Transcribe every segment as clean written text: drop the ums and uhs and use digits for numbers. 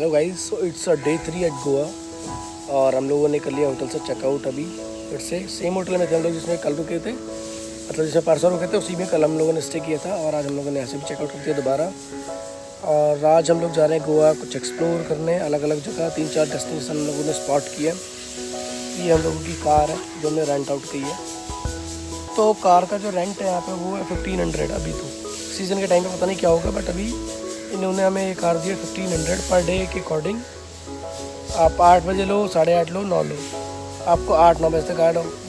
Hello guys, so it's a day 3 at Goa और हम लोगों ने कर लिया होटल से चेकआउट अभी। फिर से सेम होटल में थे हम लोग जिसमें कल रुके थे, मतलब जिसमें परसों रुके थे उसी में कल हम लोगों ने स्टे किया था। और आज हम लोगों ने ऐसे भी चेकआउट कर दिया दोबारा। और आज हम लोग जा रहे हैं गोवा कुछ एक्सप्लोर करने, अलग अलग जगह 3-4 डेस्टिनेशन हम लोगों ने स्पॉट किए। ये हम लोगों की कार है जो हमने रेंट आउट की है। तो कार का जो रेंट है यहाँ पे वो है 1500। अभी तो सीज़न के टाइम पे पता नहीं क्या होगा, बट अभी इन्होंने हमें ये कार दी है 1500 पर डे के अकॉर्डिंग। आप 8 बजे लो, 8:30 लो, 9 लो, आपको 8-9 बजे तक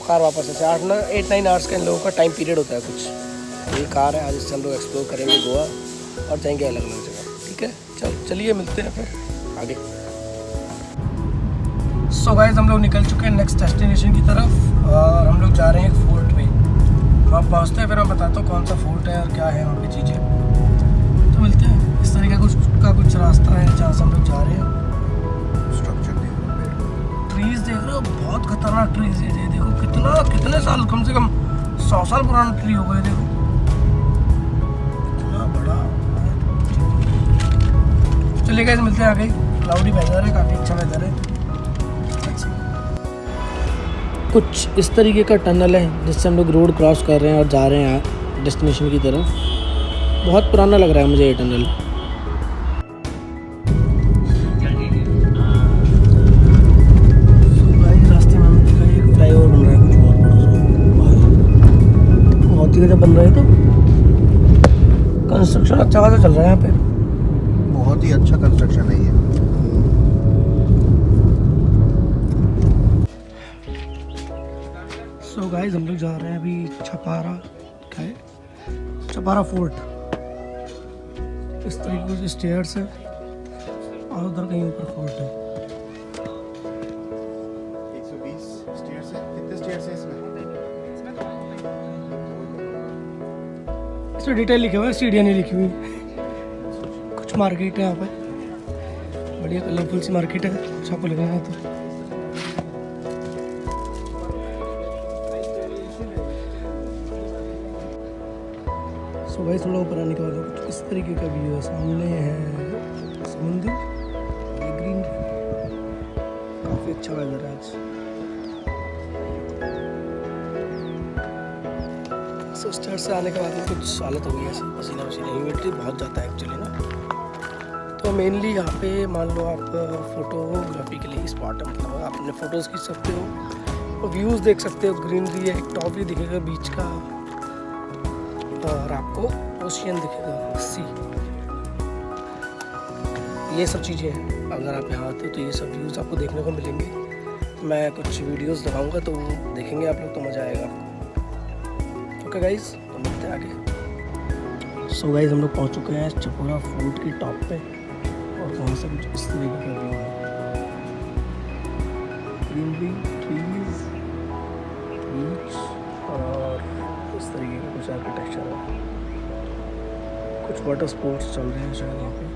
कार वापस ऐसे 8-9 आवर्स का इन लोगों का टाइम पीरियड होता है कुछ। ये कार है, आज इससे हम लोग एक्सप्लोर करेंगे गोवा और जाएंगे अलग अलग जगह। ठीक है, चलिए मिलते हैं फिर आगे। सो गाइस, हम लोग निकल चुके हैं नेक्स्ट डेस्टिनेशन की तरफ और हम लोग जा रहे हैं एक फोर्ट में। आप पहुँचते हैं फिर मैं बताता हूँ कौन सा फोर्ट है और क्या है वहाँ पे चीज़ें। तो मिलते हैं। इस तरीके का कुछ रास्ता है जहाँ से हम लोग जा रहे हैं। स्ट्रक्चर देख रहे हो, ट्रीज देख रहे हो, बहुत खतरनाक ट्रीज है ये। देखो कितने साल, कम से कम 100 साल पुराना ट्री होगा ये। देखो इतना बड़ा। चलिए गाइस, मिलते हैं आगे। क्लाउडी वेदर है, काफ़ी अच्छा वेदर है। कुछ इस तरीके का टनल है जिससे हम लोग रोड क्रॉस कर रहे हैं और जा रहे हैं डेस्टिनेशन की तरफ। बहुत पुराना लग रहा है मुझे ये टनल। रास्ते में हमें दिखा एक फ्लाईओवर बन रहा है, कुछ बहुत ही गजब बन रहा है। तो कंस्ट्रक्शन अच्छा खासा चल रहा है यहाँ पे, बहुत ही अच्छा कंस्ट्रक्शन है ये। सो गाइस, हम लोग जा रहे हैं अभी छपारा फोर्ट। इस तरीके के स्टेयर्स है और उधर कहीं ऊपर फोर्ट है। 120 स्टेयर्स है। कितने स्टेयर्स है इसमें? इसमें डिटेल लिखे हुए हैं, सीढ़ियाँ नहीं लिखी हुई। कुछ मार्केट है यहाँ पे, बढ़िया कलरफुल सी मार्केट है। अच्छा आपको लगेगा तो। सो गाइस, थोड़ा ऊपर आने के बाद कुछ इस तरीके का व्यू है। सामने है समुद्र, ग्रीन, काफ़ी अच्छा वेदर है आज। सो स्टेयर से आने के बाद में कुछ हालत हो गई ऐसी, पसीना, ह्यूमिडिटी बहुत जाता है एक्चुअली ना। तो मेनली यहाँ पे मान लो आप फोटोग्राफी के लिए स्पॉट है, मतलब आप अपने फ़ोटोज़ खींच सकते हो और व्यूज़ देख सकते हो। ग्रीनरी है, एक टॉप भी दिखेगा बीच का और आपको ओशियन दिखेगा, सी। ये सब चीज़ें हैं। अगर आप यहाँ आते हो तो ये सब व्यूज़ आपको देखने को मिलेंगे। मैं कुछ वीडियोस दिखाऊंगा तो वो देखेंगे आप लोग, तो मज़ा आएगा आपको। ओके गाइस, तो मिलते हैं आगे। सो गाइस, हम लोग पहुँच चुके हैं छपारा फोर्ट की टॉप पे और वहाँ से कुछ इस तरीके का व्यू है। ग्रीनरी, ट्रीज, बीच और इस तरीके का कुछ आर्किटेक्चर है। कुछ वाटर स्पोर्ट्स चल रहे हैं शायद यहाँ पे।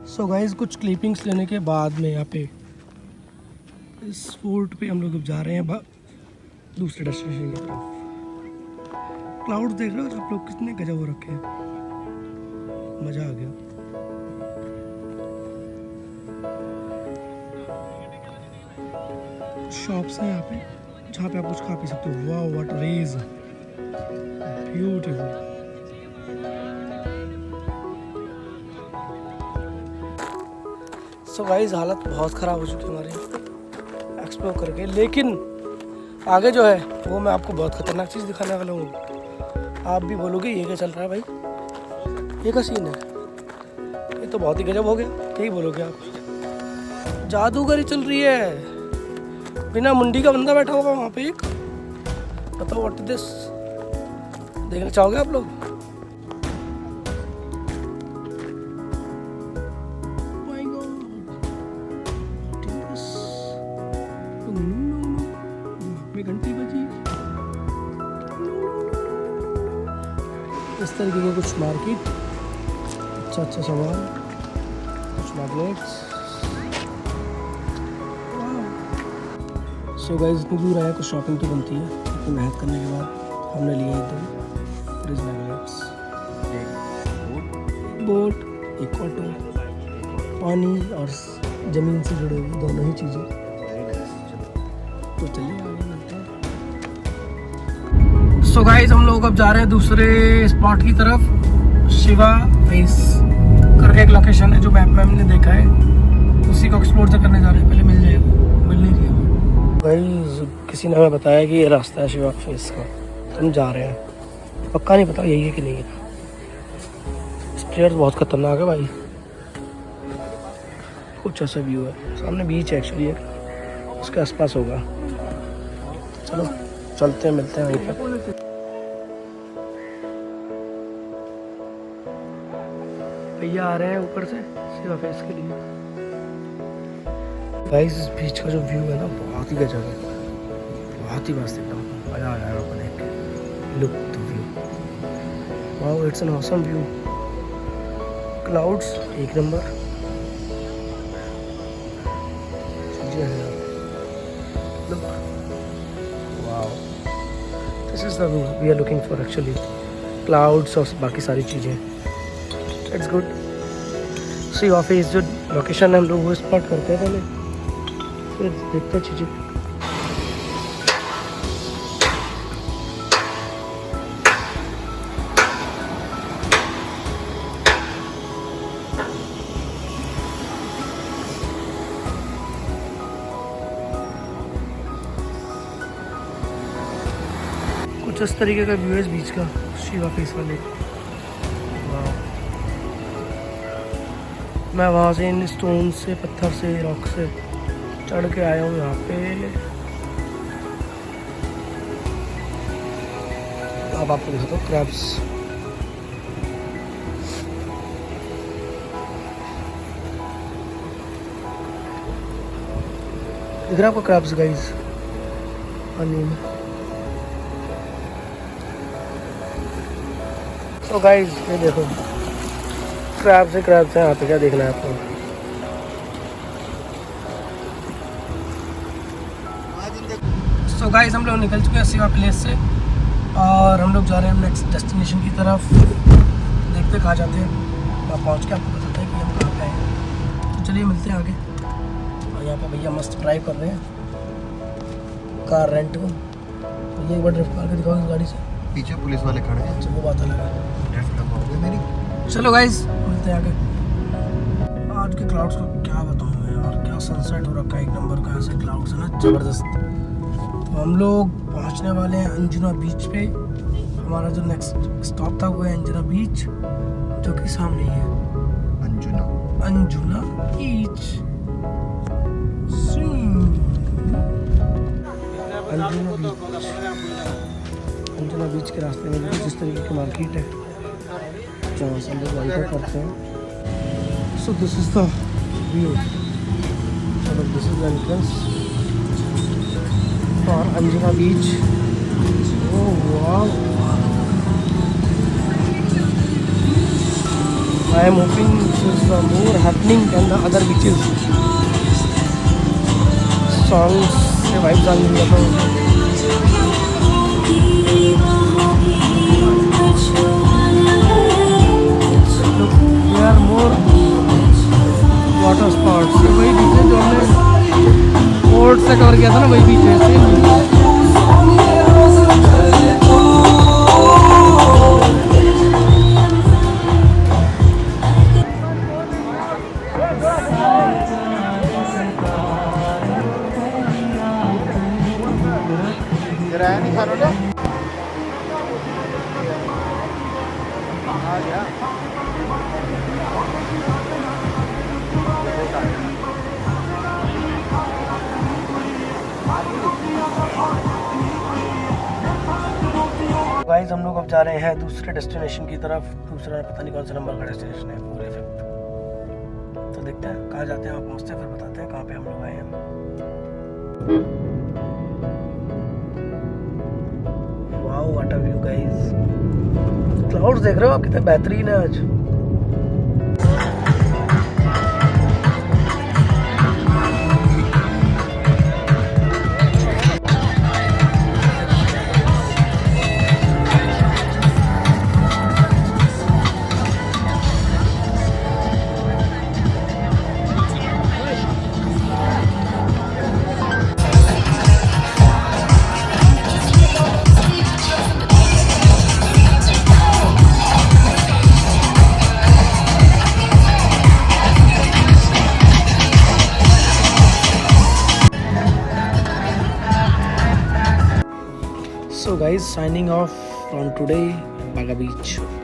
सो गाइस, कुछ क्लिपिंग्स लेने के बाद में यहाँ पे इस फोर्ट पे हम लोग अब जा रहे हैं दूसरे डेस्टिनेशन की तरफ। क्लाउड देख रहे हो आप लोग, कितने गजब हो रखे हैं, मज़ा आ गया। शॉप्स हैं यहाँ पे जहाँ पे आप कुछ खा पी सकते हो। वाह, what rays, beautiful. So guys, हालत बहुत ख़राब हो चुकी है हमारी एक्सप्लोर करके, लेकिन आगे जो है वो मैं आपको बहुत ख़तरनाक चीज़ दिखाने वाला हूँ। आप भी बोलोगे ये क्या चल रहा है भाई, ये क्या सीन है, ये तो बहुत ही गजब हो गया। क्या ही बोलोगे आप, जादूगरी चल रही है। बिना मुंडी का बंदा बैठा होगा वहाँ पे एक, बताओ व्हाट इज दिस। देखना चाहोगे आप लोग? घंटी बजी। इस तरीके के कुछ मार्केट, अच्छा सामान, कुछ मैग्नेट्स, सो गाइस इतनी दूर आया, कुछ शॉपिंग तो बनती है। इतनी मेहनत करने के बाद हमने लिए एकदम बोट, एक ऑटो, पानी और ज़मीन से जुड़े हुए दोनों ही चीज़ें। तो चलिए आगे मिलते हैं। सो गाइस हम लोग अब जा रहे हैं दूसरे स्पॉट की तरफ। शिवा फेस करके एक लोकेशन है जो मैप में हमने देखा है, उसी को एक्सप्लोर तो करने जा रहे हैं। पहले मिल जाएगा, मिल नहीं रही भाई। किसी ने हमें बताया कि ये रास्ता है शिवा फेस का, हम जा रहे हैं। पक्का नहीं पता यही है कि नहीं है। स्टेयर्स बहुत खतरनाक है भाई। कुछ ऐसा व्यू है, सामने बीच है एक्चुअली है, उसके आसपास होगा। चलो चलते हैं, मिलते हैं वहीं पर। भैया आ रहे हैं ऊपर से शिवा फेस के लिए। गाइस इस बीच का जो व्यू है ना बहुत ही गजब है, बहुत ही मस्त एकदम, मजा आ जाएगा अपने। Look the view, wow it's an awesome view. Clouds एक नंबर, चीजें हैं यार। Look, wow this is the view we are looking for actually. Clouds और बाकी सारी चीजें, इट्स गुड। सी ऑफिस जो लोकेशन है हम लोग वो स्पॉट करते हैं पहले, फिर देखते हैं चीज़ें। कुछ इस तरीके का व्यू है इस बीच का, शिवा फेस वाले। मैं वहाँ से इन स्टोन से, पत्थर से, रॉक से चढ़ के आया हूँ यहाँ पे। अब आपको दिखाता हूँ क्रैब्स। दिख रहा है आपको क्रैब्स गाइस पानी में। तो गाइस ये देखो क्रैब्स है यहाँ पे। क्या देखना है आपको? सो गाइस हम लोग निकल चुके हैं शिवा प्लेस से और हम लोग जा रहे हैं नेक्स्ट डेस्टिनेशन की तरफ। देखते कहाँ जाते हैं, वहाँ पहुँच के आपको बताते हैं कि हम कहाँ पे आए हैं। तो चलिए मिलते हैं आगे। और यहाँ पे भैया मस्त ड्राइव कर रहे हैं कार रेंट को। भैया एक बार ड्रिफ्ट मार के दिखाओ इस गाड़ी से। पीछे पुलिस वाले खड़े हैं, वो बात अलग है। ड्रिफ्ट करवाओगे मेरी? चलो गाइस मिलते हैं आगे। आज के क्लाउड्स को क्या बताऊँ मैं यार, क्या सनसेट हो रखा है, एक नंबर का। ऐसे क्लाउड्स है ना ज़बरदस्त। तो हम लोग पहुंचने वाले हैं अंजुना बीच पे। हमारा जो नेक्स्ट स्टॉप था वो है अंजुना बीच, जो कि सामने ही है। अंजुना बीच। अंजुना बीच के रास्ते में जिस तरीके की मार्केट है जहाँ से हम लोग एंटर करते हैं। So this is the view, this is the entrance for Anjuna Beach. Oh wow! I am hoping this is more happening than the other beaches. Songs से vibes आ रही है तो there are more water spots. ये वही बीच है जो हमने board से कवर किया था ना, वही बीच है। नहीं खा रहे गाइस हम लोग अब जा रहे हैं दूसरे डेस्टिनेशन की तरफ। दूसरा पता नहीं कौन सा नंबर का डेस्टिनेशन है, पूरे 5th। तो देखते हैं कहाँ जाते हैं, आप पहुँचते हैं फिर बताते हैं कहाँ पे हम लोग आए हैं। Wow what a view guys. Clouds देख रहे हो आप, कितने बेहतरीन है आज। Guys, signing off from today बागा बीच।